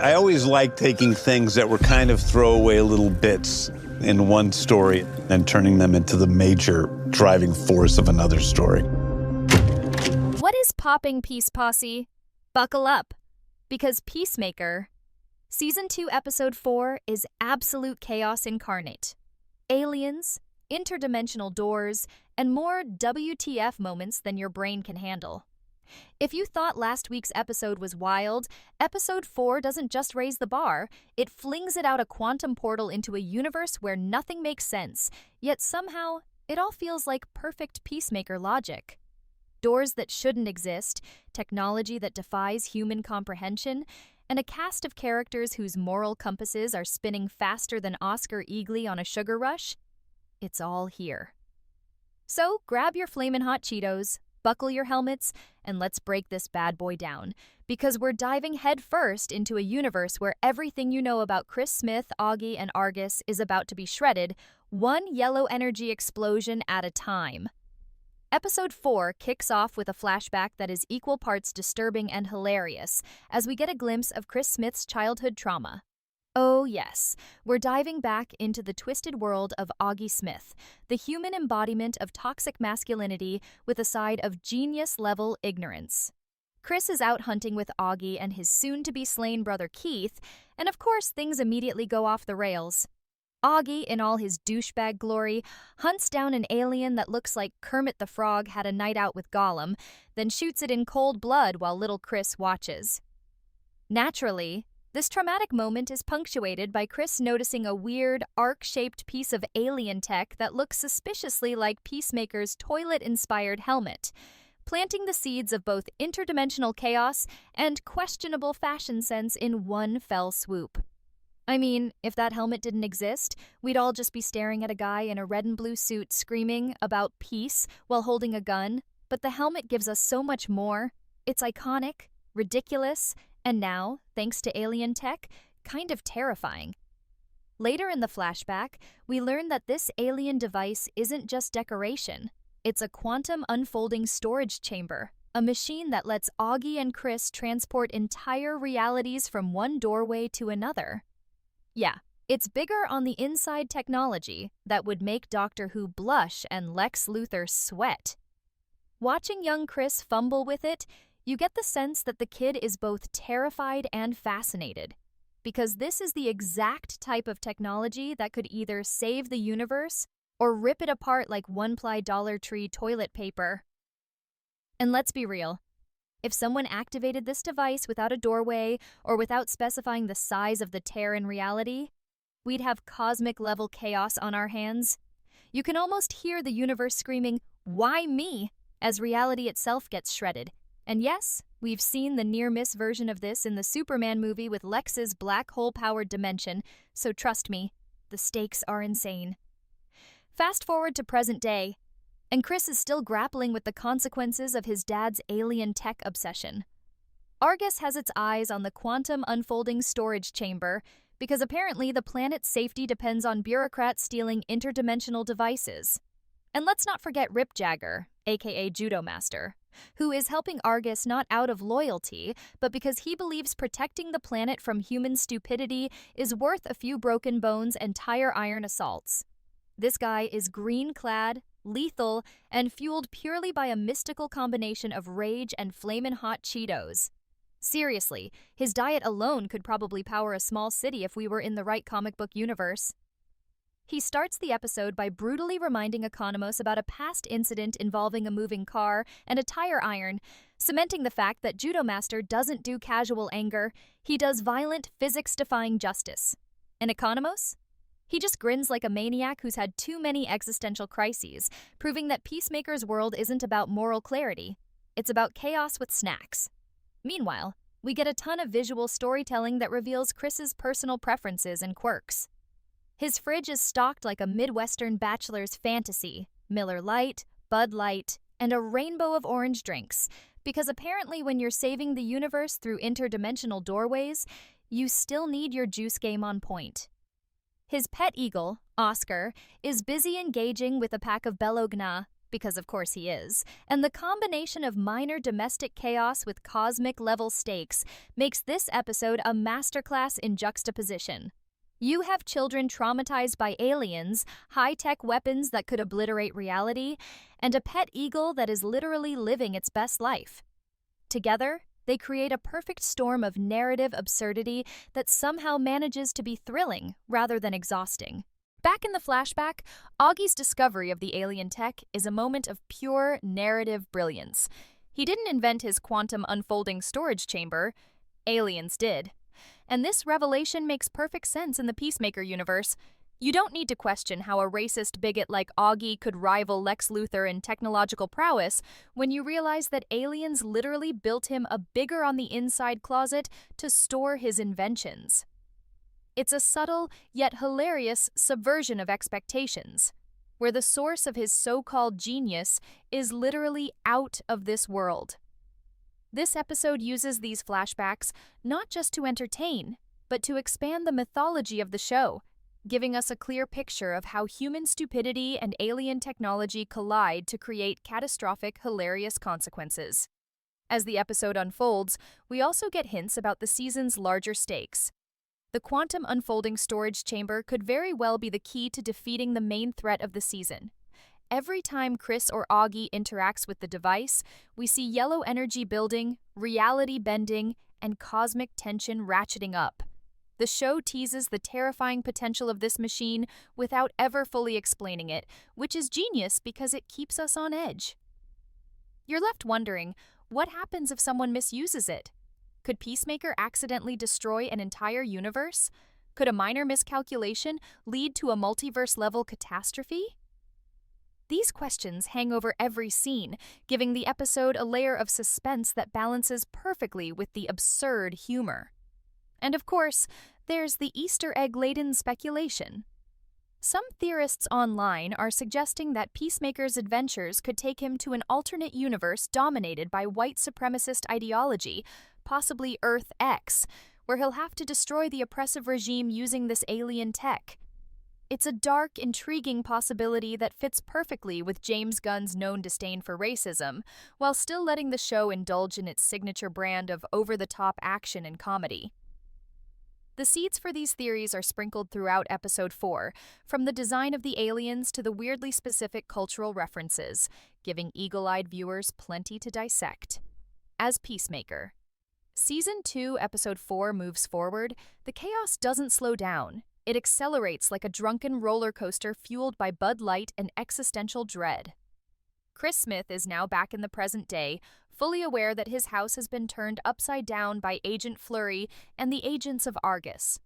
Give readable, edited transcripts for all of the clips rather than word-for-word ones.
I always liked taking things that were kind of throwaway little bits in one story and turning them into the major driving force of another story. What is popping, Peace Posse? Buckle up, because Peacemaker, Season 2, Episode 4 is absolute chaos incarnate. Aliens, interdimensional doors, and more WTF moments than your brain can handle. If you thought last week's episode was wild, Episode 4 doesn't just raise the bar, it flings it out a quantum portal into a universe where nothing makes sense, yet somehow it all feels like perfect Peacemaker logic. Doors that shouldn't exist, technology that defies human comprehension, and a cast of characters whose moral compasses are spinning faster than Oscar Eagly on a sugar rush. It's all here. So grab your flamin' hot Cheetos, buckle your helmets, and let's break this bad boy down, because we're diving headfirst into a universe where everything you know about Chris Smith, Augie, and Argus is about to be shredded, one yellow energy explosion at a time. Episode 4 kicks off with a flashback that is equal parts disturbing and hilarious, as we get a glimpse of Chris Smith's childhood trauma. Oh yes, we're diving back into the twisted world of Augie Smith, the human embodiment of toxic masculinity with a side of genius-level ignorance. Chris is out hunting with Augie and his soon-to-be-slain brother Keith, and of course things immediately go off the rails. Augie, in all his douchebag glory, hunts down an alien that looks like Kermit the Frog had a night out with Gollum, then shoots it in cold blood while little Chris watches. Naturally, this traumatic moment is punctuated by Chris noticing a weird, arc-shaped piece of alien tech that looks suspiciously like Peacemaker's toilet-inspired helmet, planting the seeds of both interdimensional chaos and questionable fashion sense in one fell swoop. I mean, if that helmet didn't exist, we'd all just be staring at a guy in a red and blue suit screaming about peace while holding a gun, but the helmet gives us so much more. It's iconic, ridiculous, and now, thanks to alien tech, kind of terrifying. Later in the flashback, we learn that this alien device isn't just decoration. It's a quantum unfolding storage chamber, a machine that lets Augie and Chris transport entire realities from one doorway to another. Yeah, it's bigger on the inside technology that would make Doctor Who blush and Lex Luthor sweat. Watching young Chris fumble with it, you get the sense that the kid is both terrified and fascinated, because this is the exact type of technology that could either save the universe or rip it apart like one-ply Dollar Tree toilet paper. And let's be real. If someone activated this device without a doorway or without specifying the size of the tear in reality, we'd have cosmic-level chaos on our hands. You can almost hear the universe screaming, "Why me?" as reality itself gets shredded. And yes, we've seen the near-miss version of this in the Superman movie with Lex's black hole-powered dimension, so trust me, the stakes are insane. Fast forward to present day, and Chris is still grappling with the consequences of his dad's alien tech obsession. Argus has its eyes on the quantum unfolding storage chamber because apparently the planet's safety depends on bureaucrats stealing interdimensional devices. And let's not forget Rip Jagger, aka Judo Master, who is helping Argus not out of loyalty, but because he believes protecting the planet from human stupidity is worth a few broken bones and tire iron assaults. This guy is green-clad, lethal, and fueled purely by a mystical combination of rage and flamin' hot Cheetos. Seriously, his diet alone could probably power a small city if we were in the right comic book universe. He starts the episode by brutally reminding Economos about a past incident involving a moving car and a tire iron, cementing the fact that Judo Master doesn't do casual anger, he does violent, physics-defying justice. And Economos? He just grins like a maniac who's had too many existential crises, proving that Peacemaker's world isn't about moral clarity. It's about chaos with snacks. Meanwhile, we get a ton of visual storytelling that reveals Chris's personal preferences and quirks. His fridge is stocked like a Midwestern bachelor's fantasy, Miller Lite, Bud Light, and a rainbow of orange drinks, because apparently when you're saving the universe through interdimensional doorways, you still need your juice game on point. His pet eagle, Oscar, is busy engaging with a pack of Belogna, because of course he is, and the combination of minor domestic chaos with cosmic-level stakes makes this episode a masterclass in juxtaposition. You have children traumatized by aliens, high-tech weapons that could obliterate reality, and a pet eagle that is literally living its best life. Together, they create a perfect storm of narrative absurdity that somehow manages to be thrilling rather than exhausting. Back in the flashback, Augie's discovery of the alien tech is a moment of pure narrative brilliance. He didn't invent his quantum unfolding storage chamber. Aliens did. And this revelation makes perfect sense in the Peacemaker universe. You don't need to question how a racist bigot like Augie could rival Lex Luthor in technological prowess when you realize that aliens literally built him a bigger on the inside closet to store his inventions. It's a subtle, yet hilarious subversion of expectations, where the source of his so-called genius is literally out of this world. This episode uses these flashbacks not just to entertain, but to expand the mythology of the show, giving us a clear picture of how human stupidity and alien technology collide to create catastrophic, hilarious consequences. As the episode unfolds, we also get hints about the season's larger stakes. The quantum unfolding storage chamber could very well be the key to defeating the main threat of the season. Every time Chris or Augie interacts with the device, we see yellow energy building, reality bending, and cosmic tension ratcheting up. The show teases the terrifying potential of this machine without ever fully explaining it, which is genius because it keeps us on edge. You're left wondering, what happens if someone misuses it? Could Peacemaker accidentally destroy an entire universe? Could a minor miscalculation lead to a multiverse-level catastrophe? These questions hang over every scene, giving the episode a layer of suspense that balances perfectly with the absurd humor. And of course, there's the Easter egg-laden speculation. Some theorists online are suggesting that Peacemaker's adventures could take him to an alternate universe dominated by white supremacist ideology, possibly Earth X, where he'll have to destroy the oppressive regime using this alien tech. It's a dark, intriguing possibility that fits perfectly with James Gunn's known disdain for racism, while still letting the show indulge in its signature brand of over-the-top action and comedy. The seeds for these theories are sprinkled throughout Episode 4, from the design of the aliens to the weirdly specific cultural references, giving eagle-eyed viewers plenty to dissect. As Peacemaker. Season 2, Episode 4 moves forward, the chaos doesn't slow down. It accelerates like a drunken roller coaster fueled by Bud Light and existential dread. Chris Smith is now back in the present day, fully aware that his house has been turned upside down by Agent Flurry and the agents of Argus.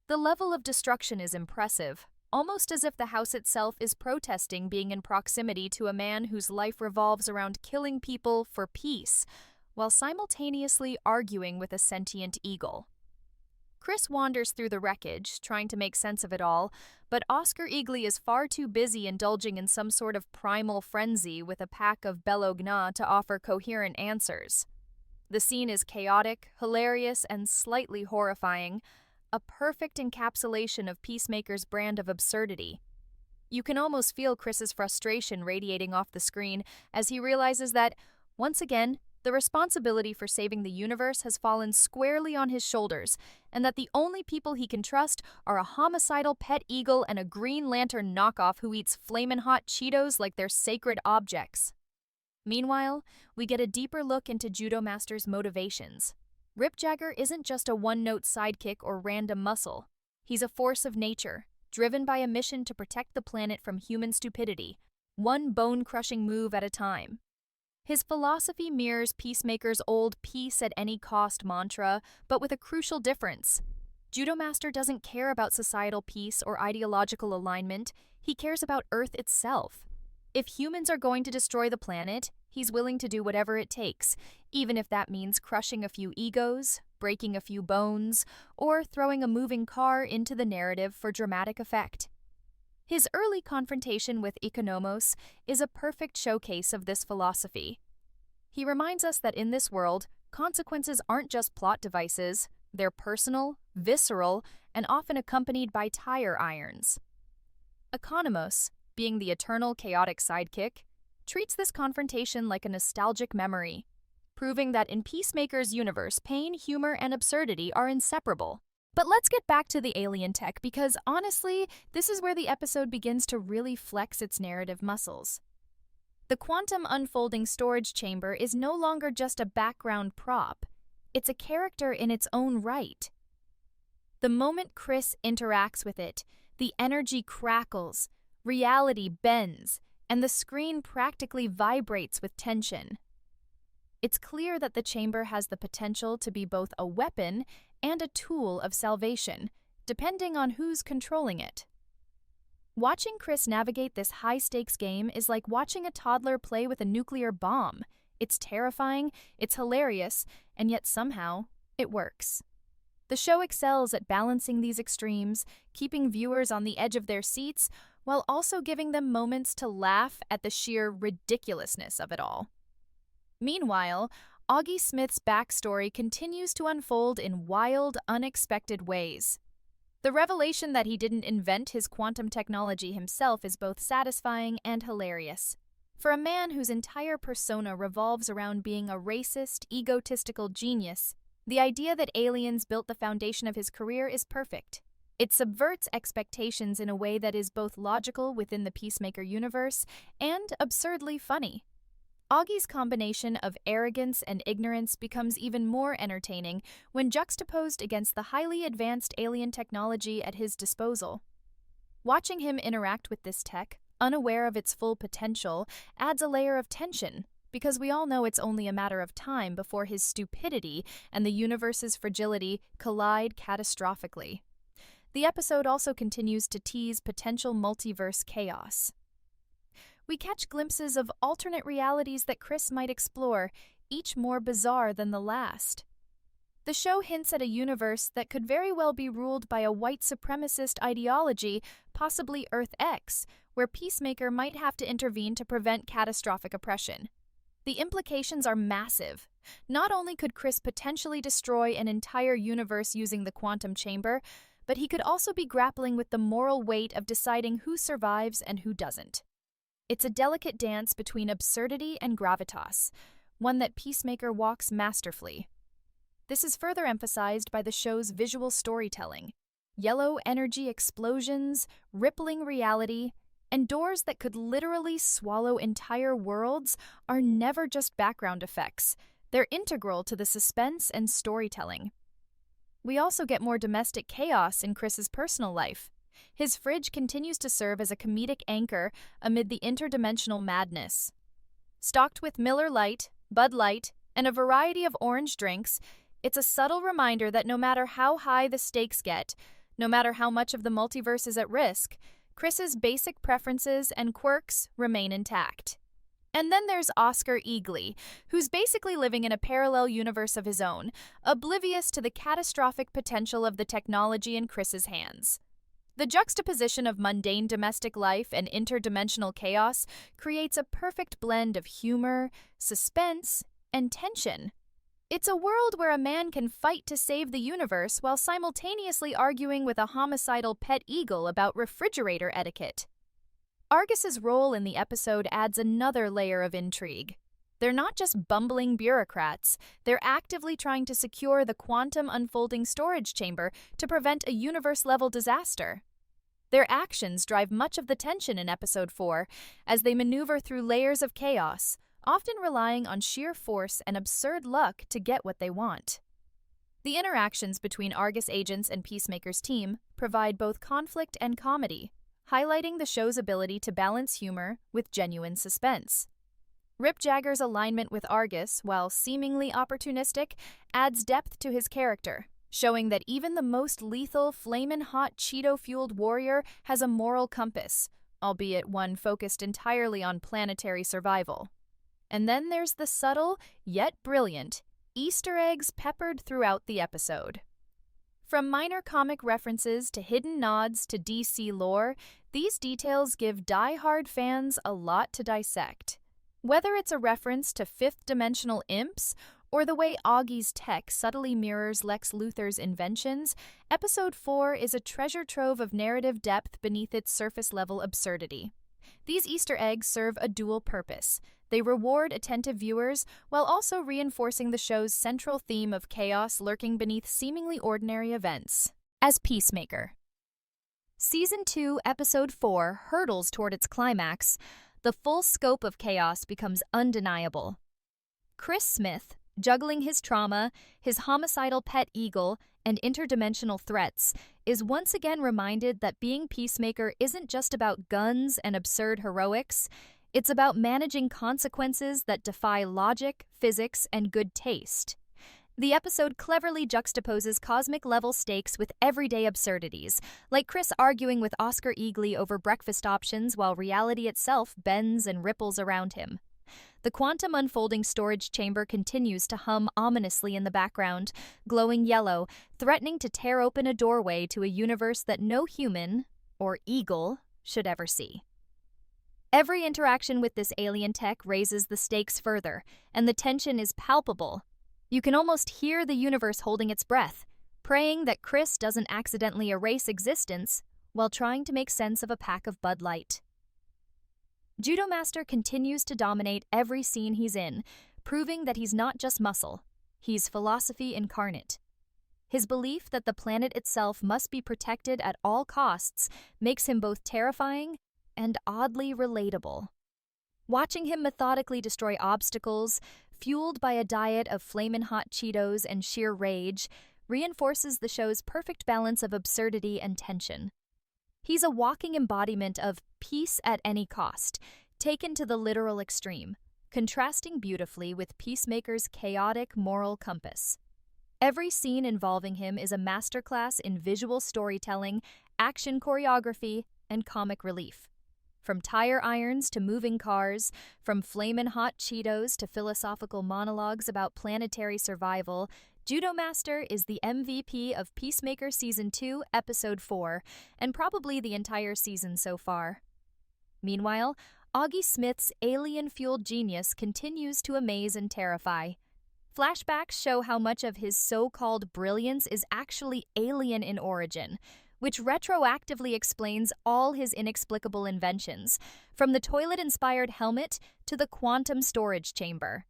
The level of destruction is impressive, almost as if the house itself is protesting being in proximity to a man whose life revolves around killing people for peace, while simultaneously arguing with a sentient eagle. Chris wanders through the wreckage, trying to make sense of it all, but Oscar Eagley is far too busy indulging in some sort of primal frenzy with a pack of Bellogna to offer coherent answers. The scene is chaotic, hilarious, and slightly horrifying, a perfect encapsulation of Peacemaker's brand of absurdity. You can almost feel Chris's frustration radiating off the screen as he realizes that, once again, the responsibility for saving the universe has fallen squarely on his shoulders, and that the only people he can trust are a homicidal pet eagle and a Green Lantern knockoff who eats flamin' hot Cheetos like they're sacred objects. Meanwhile, we get a deeper look into Judo Master's motivations. Rip Jagger isn't just a one-note sidekick or random muscle. He's a force of nature, driven by a mission to protect the planet from human stupidity, one bone-crushing move at a time. His philosophy mirrors Peacemaker's old peace at any cost mantra, but with a crucial difference. Judo Master doesn't care about societal peace or ideological alignment, he cares about Earth itself. If humans are going to destroy the planet, he's willing to do whatever it takes, even if that means crushing a few egos, breaking a few bones, or throwing a moving car into the narrative for dramatic effect. His early confrontation with Economos is a perfect showcase of this philosophy. He reminds us that in this world, consequences aren't just plot devices, they're personal, visceral, and often accompanied by tire irons. Economos, being the eternal chaotic sidekick, treats this confrontation like a nostalgic memory, proving that in Peacemaker's universe, pain, humor, and absurdity are inseparable. But let's get back to the alien tech because, honestly, this is where the episode begins to really flex its narrative muscles. The quantum unfolding storage chamber is no longer just a background prop. It's a character in its own right. The moment Chris interacts with it, the energy crackles, reality bends, and the screen practically vibrates with tension. It's clear that the chamber has the potential to be both a weapon and a tool of salvation, depending on who's controlling it. Watching Chris navigate this high-stakes game is like watching a toddler play with a nuclear bomb. It's terrifying, it's hilarious, and yet somehow, it works. The show excels at balancing these extremes, keeping viewers on the edge of their seats, while also giving them moments to laugh at the sheer ridiculousness of it all. Meanwhile, Augie Smith's backstory continues to unfold in wild, unexpected ways. The revelation that he didn't invent his quantum technology himself is both satisfying and hilarious. For a man whose entire persona revolves around being a racist, egotistical genius, the idea that aliens built the foundation of his career is perfect. It subverts expectations in a way that is both logical within the Peacemaker universe and absurdly funny. Augie's combination of arrogance and ignorance becomes even more entertaining when juxtaposed against the highly advanced alien technology at his disposal. Watching him interact with this tech, unaware of its full potential, adds a layer of tension, because we all know it's only a matter of time before his stupidity and the universe's fragility collide catastrophically. The episode also continues to tease potential multiverse chaos. We catch glimpses of alternate realities that Chris might explore, each more bizarre than the last. The show hints at a universe that could very well be ruled by a white supremacist ideology, possibly Earth X, where Peacemaker might have to intervene to prevent catastrophic oppression. The implications are massive. Not only could Chris potentially destroy an entire universe using the quantum chamber, but he could also be grappling with the moral weight of deciding who survives and who doesn't. It's a delicate dance between absurdity and gravitas, one that Peacemaker walks masterfully. This is further emphasized by the show's visual storytelling. Yellow energy explosions, rippling reality, and doors that could literally swallow entire worlds are never just background effects. They're integral to the suspense and storytelling. We also get more domestic chaos in Chris's personal life. His fridge continues to serve as a comedic anchor amid the interdimensional madness. Stocked with Miller Lite, Bud Light, and a variety of orange drinks, it's a subtle reminder that no matter how high the stakes get, no matter how much of the multiverse is at risk, Chris's basic preferences and quirks remain intact. And then there's Oscar Eagley, who's basically living in a parallel universe of his own, oblivious to the catastrophic potential of the technology in Chris's hands. The juxtaposition of mundane domestic life and interdimensional chaos creates a perfect blend of humor, suspense, and tension. It's a world where a man can fight to save the universe while simultaneously arguing with a homicidal pet eagle about refrigerator etiquette. Argus's role in the episode adds another layer of intrigue. They're not just bumbling bureaucrats, they're actively trying to secure the quantum unfolding storage chamber to prevent a universe-level disaster. Their actions drive much of the tension in Episode 4 as they maneuver through layers of chaos, often relying on sheer force and absurd luck to get what they want. The interactions between Argus agents and Peacemaker's team provide both conflict and comedy, highlighting the show's ability to balance humor with genuine suspense. Rip Jagger's alignment with Argus, while seemingly opportunistic, adds depth to his character, showing that even the most lethal, flamin' hot Cheeto-fueled warrior has a moral compass, albeit one focused entirely on planetary survival. And then there's the subtle, yet brilliant, Easter eggs peppered throughout the episode. From minor comic references to hidden nods to DC lore, these details give die-hard fans a lot to dissect. Whether it's a reference to fifth-dimensional imps or the way Augie's tech subtly mirrors Lex Luthor's inventions, Episode 4 is a treasure trove of narrative depth beneath its surface-level absurdity. These Easter eggs serve a dual purpose. They reward attentive viewers while also reinforcing the show's central theme of chaos lurking beneath seemingly ordinary events. As Peacemaker. Season 2, Episode 4 hurtles toward its climax. The full scope of chaos becomes undeniable. Chris Smith, juggling his trauma, his homicidal pet eagle, and interdimensional threats, is once again reminded that being Peacemaker isn't just about guns and absurd heroics. It's about managing consequences that defy logic, physics, and good taste. The episode cleverly juxtaposes cosmic-level stakes with everyday absurdities, like Chris arguing with Oscar Eagley over breakfast options while reality itself bends and ripples around him. The quantum unfolding storage chamber continues to hum ominously in the background, glowing yellow, threatening to tear open a doorway to a universe that no human, or eagle, should ever see. Every interaction with this alien tech raises the stakes further, and the tension is palpable. You can almost hear the universe holding its breath, praying that Chris doesn't accidentally erase existence while trying to make sense of a pack of Bud Light. Judo Master continues to dominate every scene he's in, proving that he's not just muscle, he's philosophy incarnate. His belief that the planet itself must be protected at all costs makes him both terrifying and oddly relatable. Watching him methodically destroy obstacles, fueled by a diet of flamin' hot Cheetos and sheer rage, reinforces the show's perfect balance of absurdity and tension. He's a walking embodiment of peace at any cost, taken to the literal extreme, contrasting beautifully with Peacemaker's chaotic moral compass. Every scene involving him is a masterclass in visual storytelling, action choreography, and comic relief. From tire irons to moving cars, from flamin' hot Cheetos to philosophical monologues about planetary survival, Judo Master is the MVP of Peacemaker Season 2, Episode 4, and probably the entire season so far. Meanwhile, Augie Smith's alien-fueled genius continues to amaze and terrify. Flashbacks show how much of his so-called brilliance is actually alien in origin, which retroactively explains all his inexplicable inventions, from the toilet-inspired helmet to the quantum storage chamber.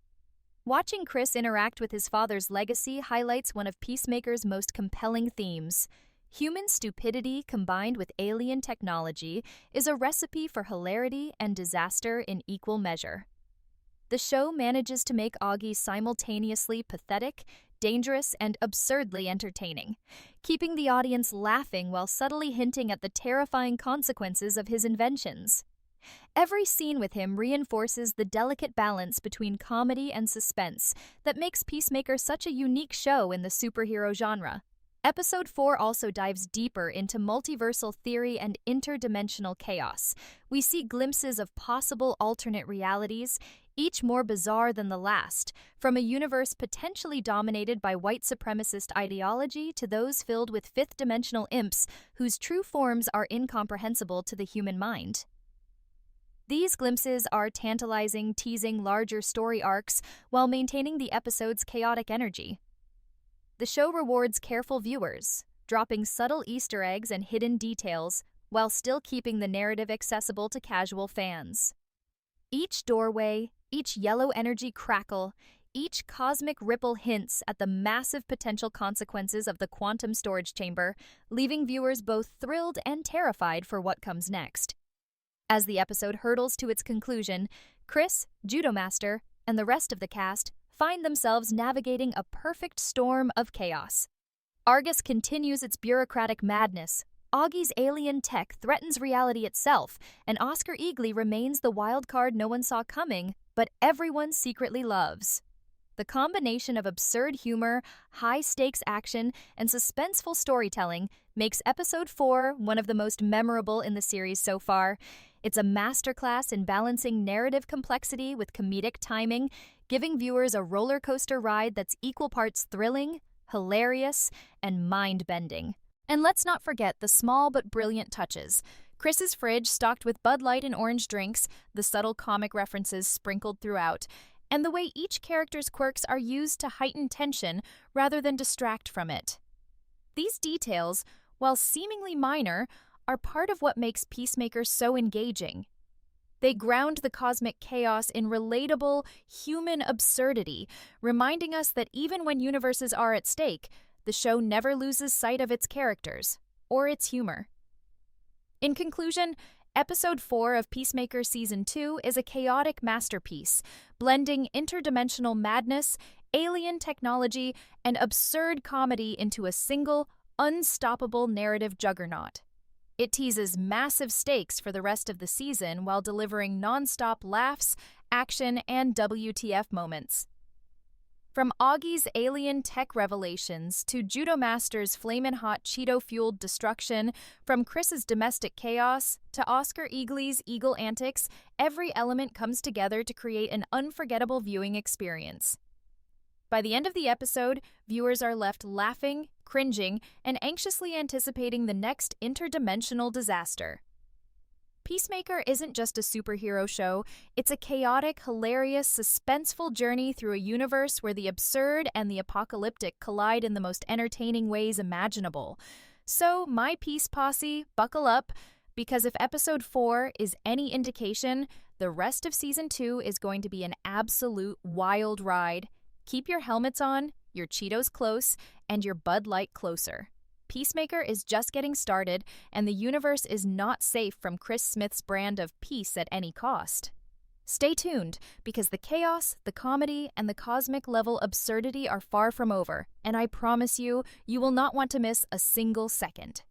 Watching Chris interact with his father's legacy highlights one of Peacemaker's most compelling themes. Human stupidity combined with alien technology is a recipe for hilarity and disaster in equal measure. The show manages to make Augie simultaneously pathetic, dangerous, and absurdly entertaining, keeping the audience laughing while subtly hinting at the terrifying consequences of his inventions. Every scene with him reinforces the delicate balance between comedy and suspense that makes Peacemaker such a unique show in the superhero genre. Episode 4 also dives deeper into multiversal theory and interdimensional chaos. We see glimpses of possible alternate realities, each more bizarre than the last, from a universe potentially dominated by white supremacist ideology to those filled with fifth-dimensional imps whose true forms are incomprehensible to the human mind. These glimpses are tantalizing, teasing larger story arcs while maintaining the episode's chaotic energy. The show rewards careful viewers, dropping subtle Easter eggs and hidden details while still keeping the narrative accessible to casual fans. Each doorway, each yellow energy crackle, each cosmic ripple hints at the massive potential consequences of the quantum storage chamber, leaving viewers both thrilled and terrified for what comes next. As the episode hurtles to its conclusion, Chris, Judo Master, and the rest of the cast find themselves navigating a perfect storm of chaos. Argus continues its bureaucratic madness, Augie's alien tech threatens reality itself, and Oscar Eagley remains the wild card no one saw coming, but everyone secretly loves. The combination of absurd humor, high-stakes action, and suspenseful storytelling makes Episode 4 one of the most memorable in the series so far. It's a masterclass in balancing narrative complexity with comedic timing, giving viewers a roller coaster ride that's equal parts thrilling, hilarious, and mind-bending. And let's not forget the small but brilliant touches. Chris's fridge stocked with Bud Light and orange drinks, the subtle comic references sprinkled throughout, and the way each character's quirks are used to heighten tension rather than distract from it. These details, while seemingly minor, are part of what makes Peacemaker so engaging. They ground the cosmic chaos in relatable, human absurdity, reminding us that even when universes are at stake, the show never loses sight of its characters or its humor. In conclusion, Episode 4 of Peacemaker Season 2 is a chaotic masterpiece, blending interdimensional madness, alien technology, and absurd comedy into a single, unstoppable narrative juggernaut. It teases massive stakes for the rest of the season while delivering non-stop laughs, action, and WTF moments. From Augie's alien tech revelations to Judo Master's flamin' hot Cheeto-fueled destruction, from Chris's domestic chaos to Oscar Eagly's eagle antics, every element comes together to create an unforgettable viewing experience. By the end of the episode, viewers are left laughing, cringing, and anxiously anticipating the next interdimensional disaster. Peacemaker isn't just a superhero show, it's a chaotic, hilarious, suspenseful journey through a universe where the absurd and the apocalyptic collide in the most entertaining ways imaginable. So, my Peace Posse, buckle up, because if Episode 4 is any indication, the rest of Season 2 is going to be an absolute wild ride. Keep your helmets on, your Cheetos close, and your Bud Light closer. Peacemaker is just getting started, and the universe is not safe from Chris Smith's brand of peace at any cost. Stay tuned, because the chaos, the comedy, and the cosmic-level absurdity are far from over, and I promise you, you will not want to miss a single second.